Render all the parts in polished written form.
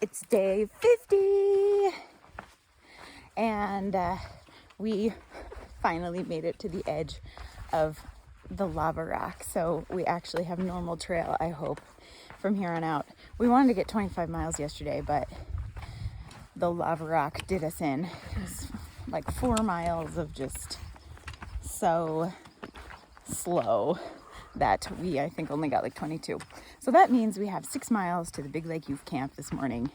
It's day 50 and we finally made it to the edge of the lava rock. So we actually have normal trail, I hope, from here on out. We wanted to get 25 miles yesterday, but the lava rock did us in. It was like 4 miles of just so slow that we, I think, only got like 22. So that means we have 6 miles to the Big Lake Youth Camp this morning.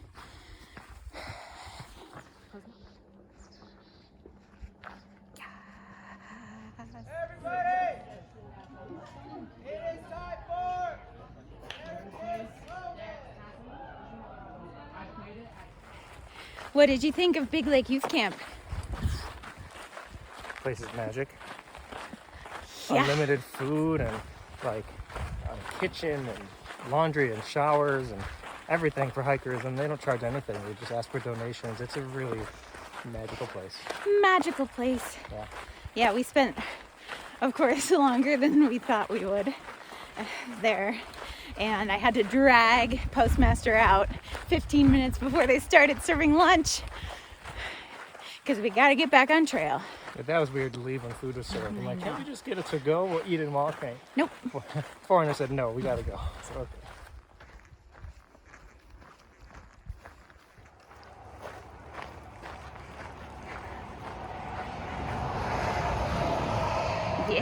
Everybody! It is time for everyday slogan! What did you think of Big Lake Youth Camp? Place is magic. Yeah. Unlimited food and like a kitchen and laundry and showers and everything for hikers, and they don't charge anything. They just ask for donations. It's a really magical place. Magical place. Yeah. Yeah, we spent, of course, longer than we thought we would there. And I had to drag Postmaster out 15 minutes before they started serving lunch because we got to get back on trail. But that was weird to leave when food was served. I'm like, can't we just get it to go? We'll eat it and walk. Okay. Nope. Foreigner said, no, we got to go. So, okay.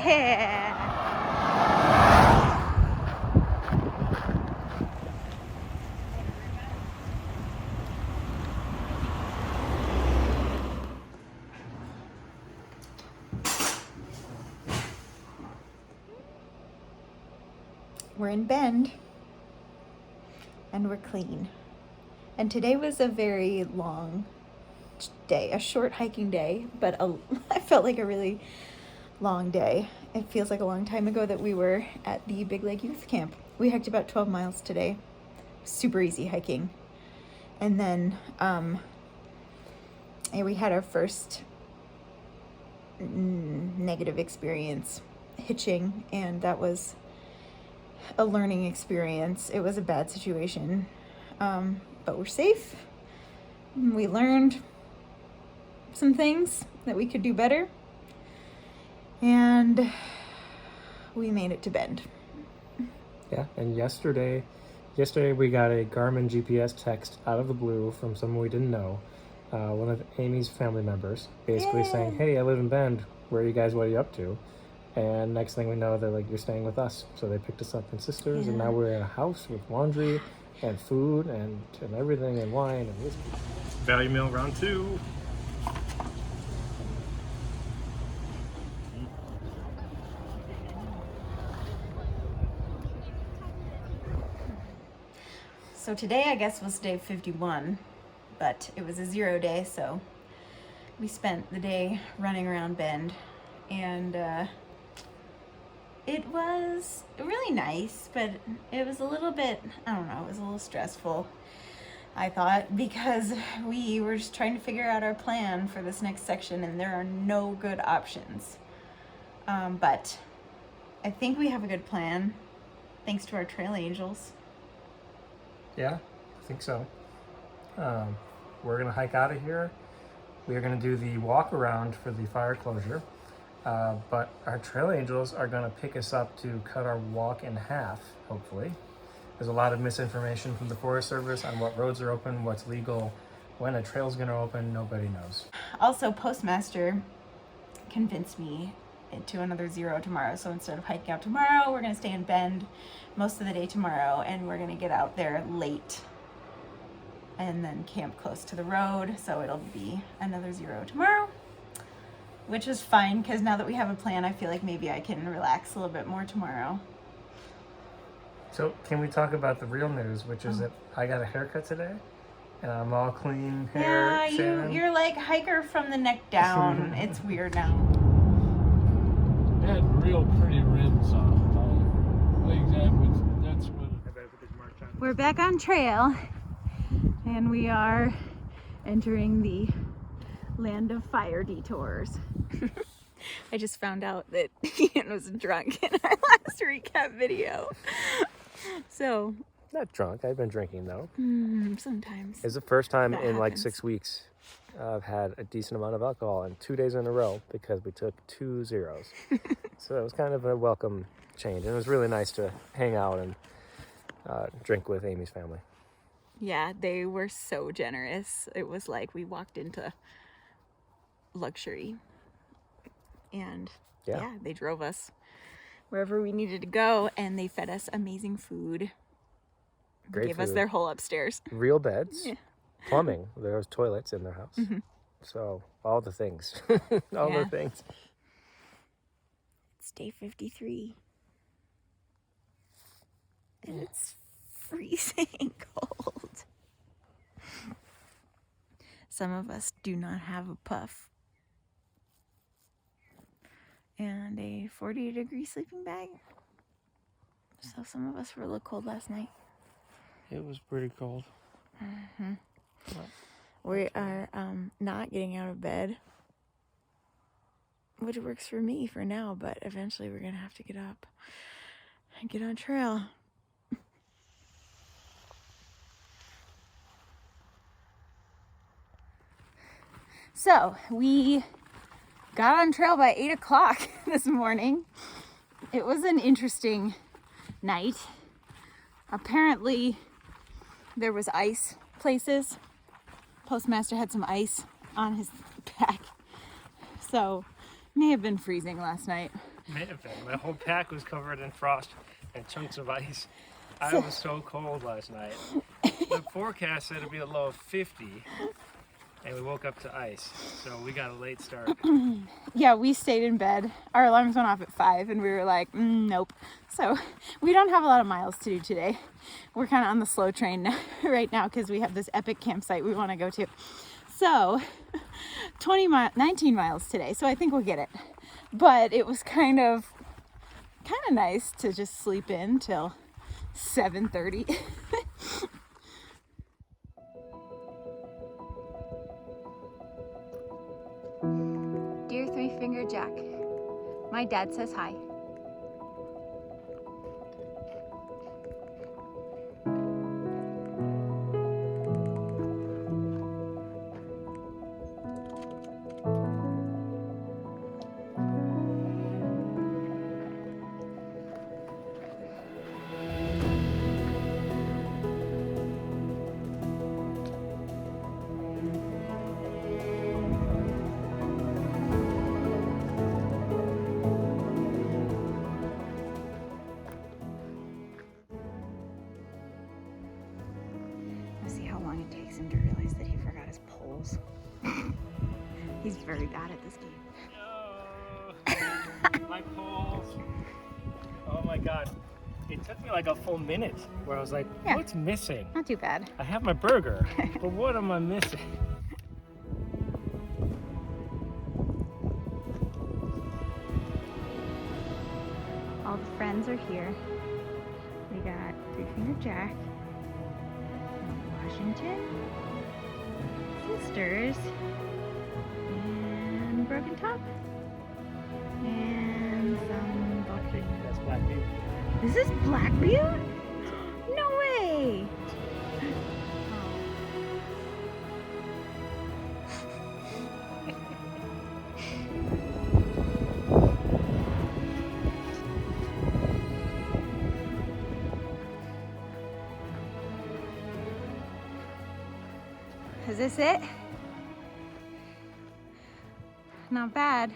Yeah. We're in Bend and we're clean. And today was a very long day, a short hiking day, but I felt like a really long day. It feels like a long time ago that we were at the Big Lake Youth Camp. We hiked about 12 miles today. Super easy hiking. And then we had our first negative experience hitching, and that was a learning experience. It was a bad situation, but we're safe. We learned some things that we could do better, and we made it to Bend. Yeah, and yesterday we got a Garmin GPS text out of the blue from someone we didn't know, one of Amy's family members, basically saying, hey, I live in Bend, where are you guys, what are you up to? And next thing we know, they're like, you're staying with us. So they picked us up in Sisters, and now we're in a house with laundry and food and everything, and wine and whiskey. Value meal round 2. So today, I guess, was day 51, but it was a 0 day, so we spent the day running around Bend, and it was really nice, but it was a little bit, I don't know, it was a little stressful, I thought, because we were just trying to figure out our plan for this next section, and there are no good options. But I think we have a good plan, thanks to our trail angels. Yeah, I think so. We're gonna hike out of here. We are gonna do the walk around for the fire closure, but our trail angels are gonna pick us up to cut our walk in half, hopefully. There's a lot of misinformation from the Forest Service on what roads are open, what's legal, when a trail's gonna open, nobody knows. Also, Postmaster convinced me to another 0 tomorrow. So instead of hiking out tomorrow, we're going to stay in Bend most of the day tomorrow, and we're going to get out there late and then camp close to the road. So it'll be another 0 tomorrow, which is fine because now that we have a plan, I feel like maybe I can relax a little bit more tomorrow. So can we talk about the real news, which is that I got a haircut today, and I'm all clean hair. Yeah, you're like hiker from the neck down. It's weird now. It had real pretty rims on it. That's what. We're back on trail, and we are entering the land of fire detours. I just found out that Ian was drunk in our last recap video. So Not drunk. I've been drinking though. Sometimes. It's the first time That in like happens. 6 weeks I've had a decent amount of alcohol in 2 days in a row because we took 2 zeros. So it was kind of a welcome change. And it was really nice to hang out and drink with Amy's family. Yeah, they were so generous. It was like we walked into luxury. And yeah, they drove us wherever we needed to go, and they fed us amazing food. Great Gave food. us their whole upstairs. Real beds, Yeah. plumbing. There was toilets in their house. So all the things, all Yeah. the things. It's day 53. And it's freezing cold. Some of us do not have a puff. And a 40-degree sleeping bag. So some of us were a little cold last night. It was pretty cold. We are not getting out of bed, which works for me for now, but eventually we're going to have to get up and get on trail. So we got on trail by 8 o'clock this morning. It was an interesting night. Apparently there was ice places. Postmaster had some ice on his pack. So may have been freezing last night. May have been. My whole pack was covered in frost and chunks of ice. I was so cold last night. The forecast said it'd be a low of 50, and we woke up to ice. So we got a late start. Yeah, we stayed in bed. Our alarms went off at 5 and we were like, nope. So we don't have a lot of miles to do today. We're kind of on the slow train right now because we have this epic campsite we want to go to. So 19 miles today. So I think we'll get it. But it was kind of nice to just sleep in till 7:30. Dear Three-Finger Jack, my dad says hi. Let's see how long it takes him to realize that he forgot his poles. He's very bad at this game. No, my poles. Oh my god. It took me like a full minute where I was like, Yeah. what's missing? Not too bad. I have my burger, but what am I missing? All the friends are here. We got Three-Finger Jack, Washington, Sisters, and Broken Top, and some Buffy. That's Black Butte. Is this Black Butte? No way! Is this it? Not bad.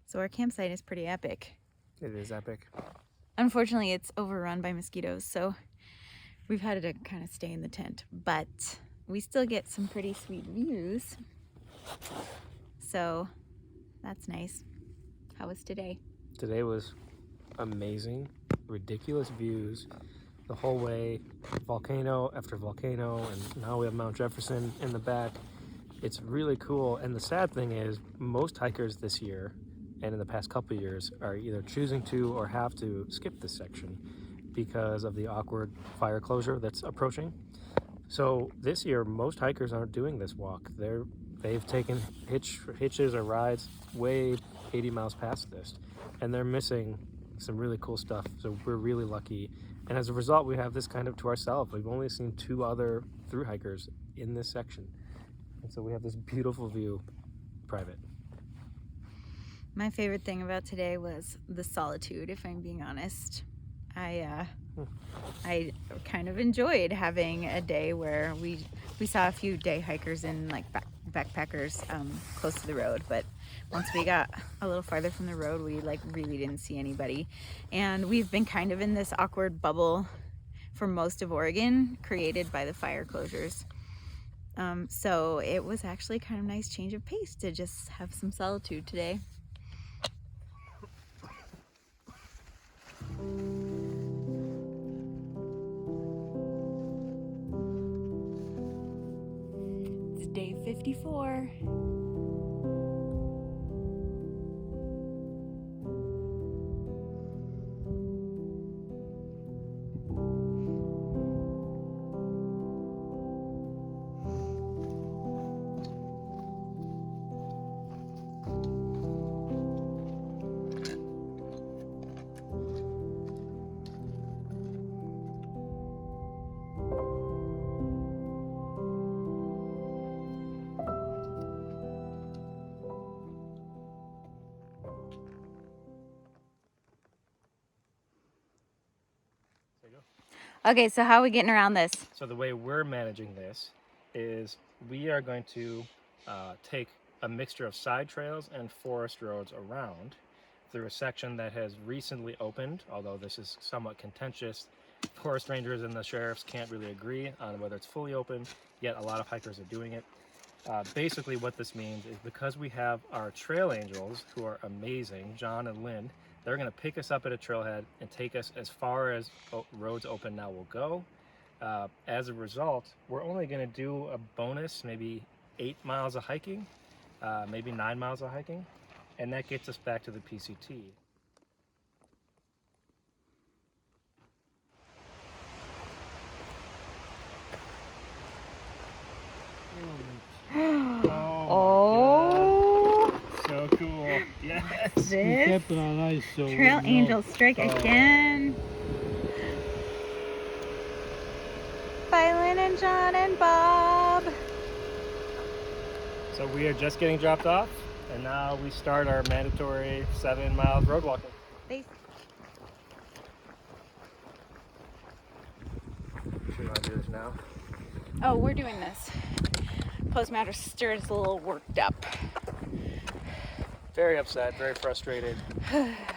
So our campsite is pretty epic. It is epic. Unfortunately, it's overrun by mosquitoes, so we've had to kind of stay in the tent, but we still get some pretty sweet views. So that's nice. How was today? Today was amazing, ridiculous views the whole way, volcano after volcano, and now we have Mount Jefferson in the back. It's really cool, and the sad thing is most hikers this year and in the past couple of years are either choosing to or have to skip this section because of the awkward fire closure that's approaching. So this year most hikers aren't doing this walk. They're they've taken hitches or rides way 80 miles past this, and they're missing some really cool stuff. So we're really lucky, and as a result, we have this kind of to ourselves. We've only seen 2 other thru hikers in this section, and so we have this beautiful view, private. My favorite thing about today was the solitude, if I'm being honest. I kind of enjoyed having a day where we saw a few day hikers and like backpackers close to the road, but once we got a little farther from the road, we like really didn't see anybody. And we've been kind of in this awkward bubble for most of Oregon, created by the fire closures. So it was actually kind of a nice change of pace to just have some solitude today. It's day 54. Okay, so how are we getting around this? So the way we're managing this is we are going to take a mixture of side trails and forest roads around through a section that has recently opened, although this is somewhat contentious. Forest rangers and the sheriffs can't really agree on whether it's fully open, yet a lot of hikers are doing it. Basically what this means is because we have our trail angels, who are amazing, John and Lynn, they're going to pick us up at a trailhead and take us as far as roads open now will go. As a result, we're only going to do a bonus, maybe 8 miles of hiking, maybe 9 miles of hiking, and that gets us back to the PCT. Oh, So cool. Yes. We this kept it on ice, so trail angel strike again. Bye, Lynn and John and Bob. So we are just getting dropped off, and now we start our mandatory 7 miles road walking. They Should we want to do this now? Oh, we're doing this. Postmaster is a little worked up. Very upset, very frustrated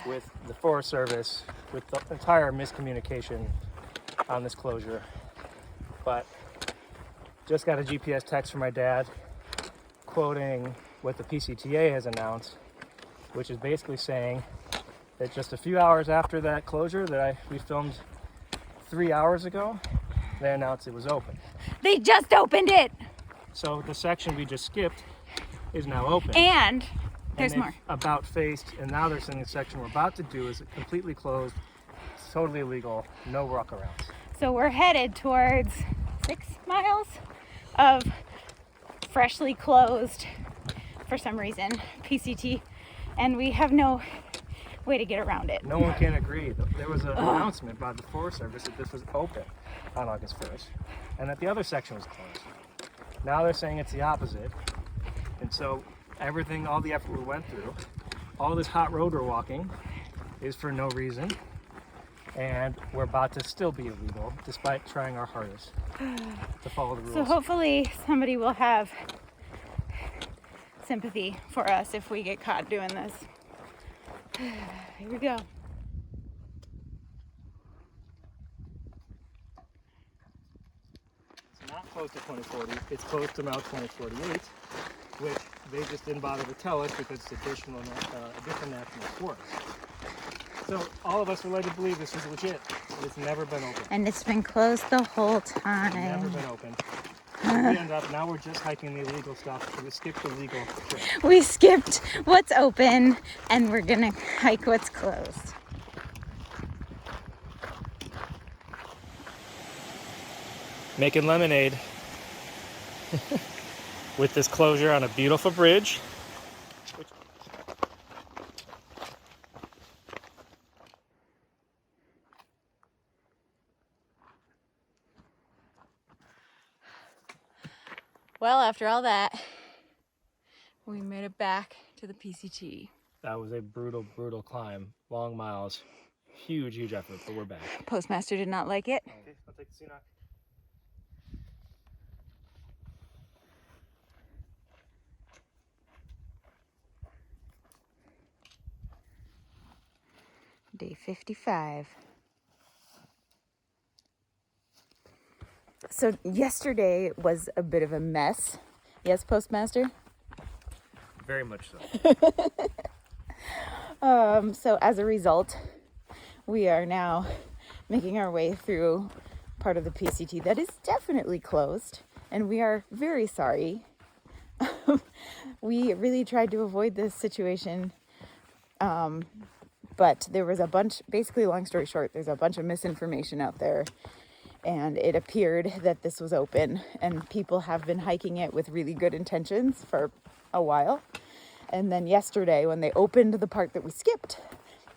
with the Forest Service, with the entire miscommunication on this closure. But just got a GPS text from my dad quoting what the PCTA has announced, which is basically saying that just a few hours after that closure that we filmed 3 hours ago, they announced it was open. They just opened it! So the section we just skipped is now open. And there's they've more. About faced, and now they're saying the section we're about to do is completely closed, it's totally illegal, no walkarounds. So we're headed towards 6 miles of freshly closed, for some reason, PCT, and we have no way to get around it. No one can agree. There was an announcement by the Forest Service that this was open on August 1st, and that the other section was closed. Now they're saying it's the opposite, and so everything, all the effort we went through, all this hot road we're walking is for no reason, and we're about to still be illegal despite trying our hardest to follow the rules. So hopefully somebody will have sympathy for us if we get caught doing this. Here we go. It's not close to 2040, it's close to now 2048, which they just didn't bother to tell us because it's a different national forest. So all of us are led to believe this is legit. It's never been open. And it's been closed the whole It's never time. been open. We end up, now we're just hiking the illegal stuff, so we skipped the legal trail. We skipped what's open and we're gonna hike what's closed. Making lemonade. with this closure on a beautiful bridge. Well, after all that, we made it back to the PCT. That was a brutal, brutal climb. Long miles. Huge, huge effort, but we're back. Postmaster did not like it. Okay, I'll take the Sunoc. Day 55. So yesterday was a bit of a mess. Yes, Postmaster? Very much so. So as a result, we are now making our way through part of the PCT that is definitely closed, and we are very sorry. We really tried to avoid this situation, but there was a bunch, basically long story short, there's a bunch of misinformation out there, and it appeared that this was open, and people have been hiking it with really good intentions for a while. And then yesterday, when they opened the part that we skipped,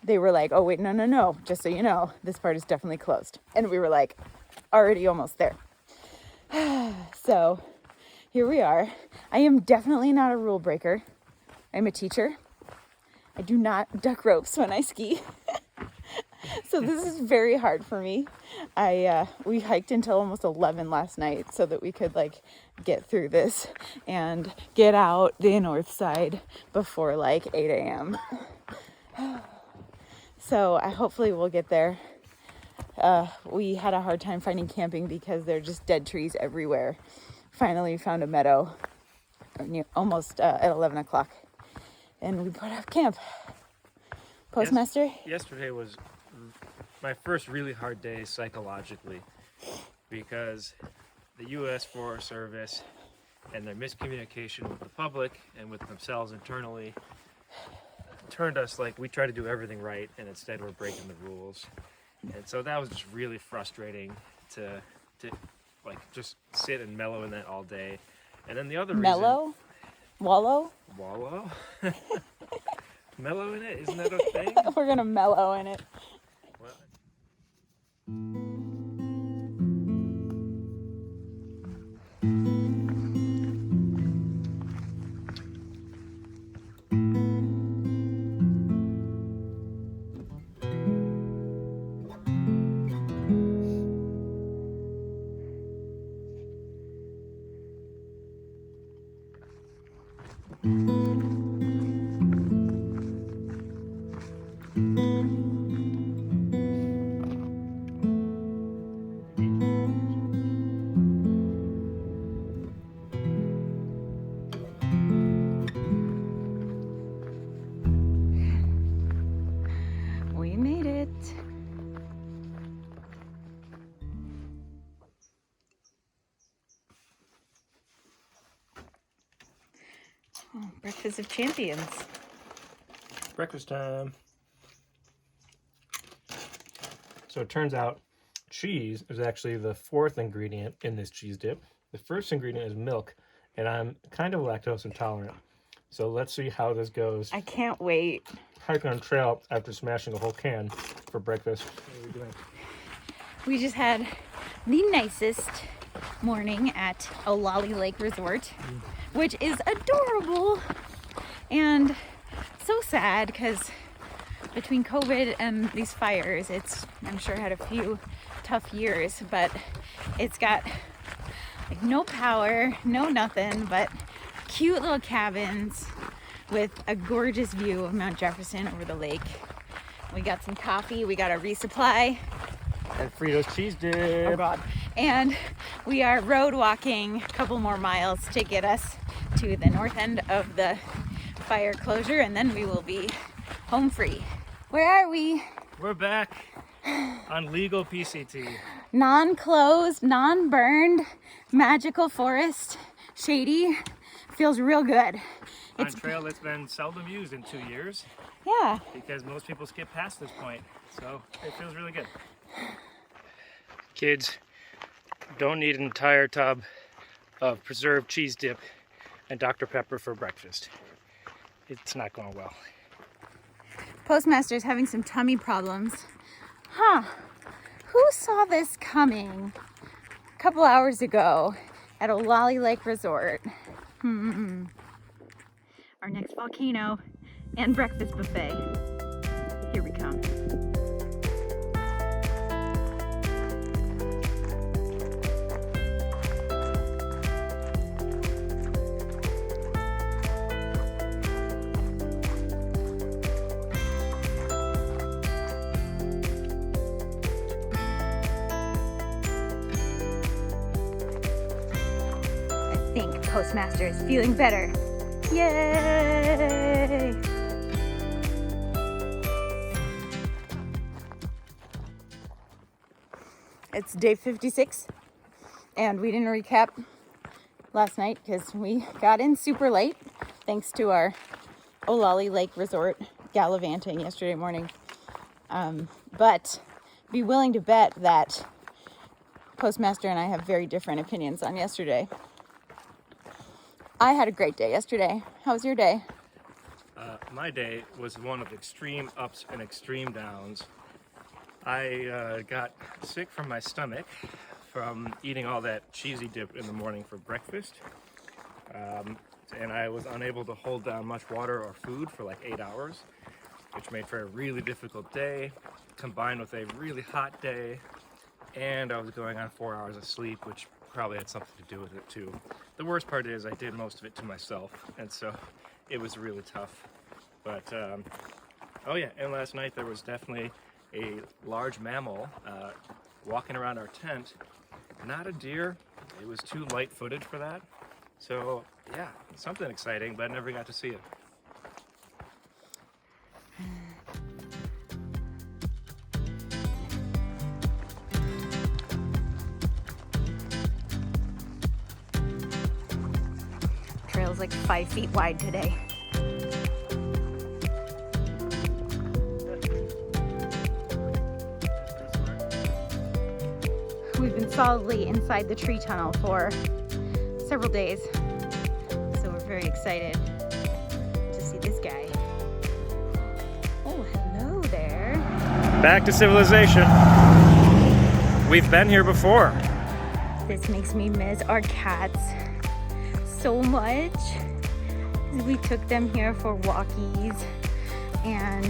they were like, oh, wait, no, just so you know, this part is definitely closed. And we were like, already almost there. So here we are. I am definitely not a rule breaker. I'm a teacher. I do not duck ropes when I ski. So this is very hard for me. We hiked until almost 11 last night so that we could get through this and get out the north side before 8 a.m. So hopefully we'll get there. We had a hard time finding camping because there are just dead trees everywhere. Finally found a meadow almost at 11 o'clock and we put up camp. Postmaster? Yesterday was my first really hard day psychologically because the U.S. Forest Service and their miscommunication with the public and with themselves internally turned us we try to do everything right and instead we're breaking the rules. And so that was just really frustrating to just sit and mellow in that all day. And then the other Mellow? Wallow? Wallow? Mellow in it? Isn't that a thing? We're gonna mellow in it. Well, We made it. Oh, breakfast of champions. breakfast time. So it turns out cheese is actually the fourth ingredient in this cheese dip. The first ingredient is milk, and I'm kind of lactose intolerant. So let's see how this goes. I can't wait. Hiking on trail after smashing a whole can for breakfast. What are we doing? We just had the nicest morning at Olally Lake Resort, which is adorable and so sad because between COVID and these fires, I'm sure had a few tough years, but it's got no power, no nothing, but cute little cabins with a gorgeous view of Mount Jefferson over the lake. We got some coffee, we got a resupply. And Frito's cheese dip. Oh God. And we are road walking a couple more miles to get us to the north end of the fire closure, and then we will be home free. Where are we? We're back on legal PCT. Non-closed, non-burned, magical forest, shady. Feels real good. On a trail that's been seldom used in 2 years Yeah. because most people skip past this point. So it feels really good. Kids don't need an entire tub of preserved cheese dip and Dr. Pepper for breakfast. It's not going well. Postmaster's having some tummy problems. Huh. Who saw this coming a couple hours ago at Olally Lake Resort? Our next volcano and breakfast buffet. Here we come. I think Postmaster is feeling better. Yay! It's day 56, and we didn't recap last night because we got in super late thanks to our Olally Lake Resort gallivanting yesterday morning. But be willing to bet that Postmaster and I have very different opinions on yesterday. I had a great day yesterday. How was your day? My day was one of extreme ups and extreme downs. I got sick from my stomach from eating all that cheesy dip in the morning for breakfast. And I was unable to hold down much water or food for like 8 hours, which made for a really difficult day, combined with a really hot day. And I was going on 4 hours of sleep, which probably had something to do with it too. The worst part is I did most of it to myself, and so it was really tough. But, oh yeah, and last night there was definitely a large mammal walking around our tent. Not a deer, it was too light-footed for that. So yeah, something exciting, but I never got to see it. Trail's like 5 feet wide today. We've been solidly inside the tree tunnel for several days, so we're very excited to see this guy. Oh, hello there. Back to civilization. We've been here before. This makes me miss our cats so much. We took them here for walkies and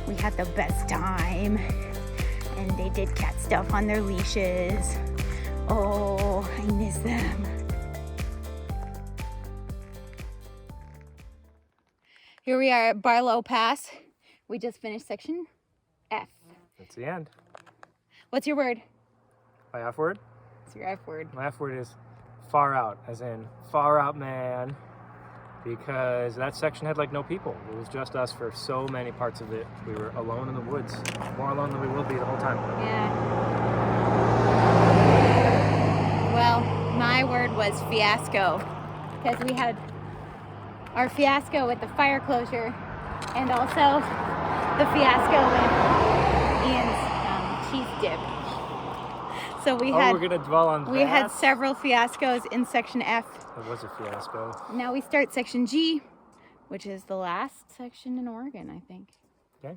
we had the best time. And they did cat stuff on their leashes. Oh, I miss them. Here we are at Barlow Pass. We just finished section F. That's the end. What's your word? My F word? What's your F word? My F word is far out, as in far out, man. Because that section had like no people. It was just us for so many parts of it. We were alone in the woods. More alone than we will be the whole time. Yeah. Well, my word was fiasco. Because we had our fiasco with the fire closure and also the fiasco with Ian's cheese dip. So we had, we're gonna dwell on that? We had several fiascos in section F. It was a fiasco. Now we start section G, which is the last section in Oregon, I think. Okay.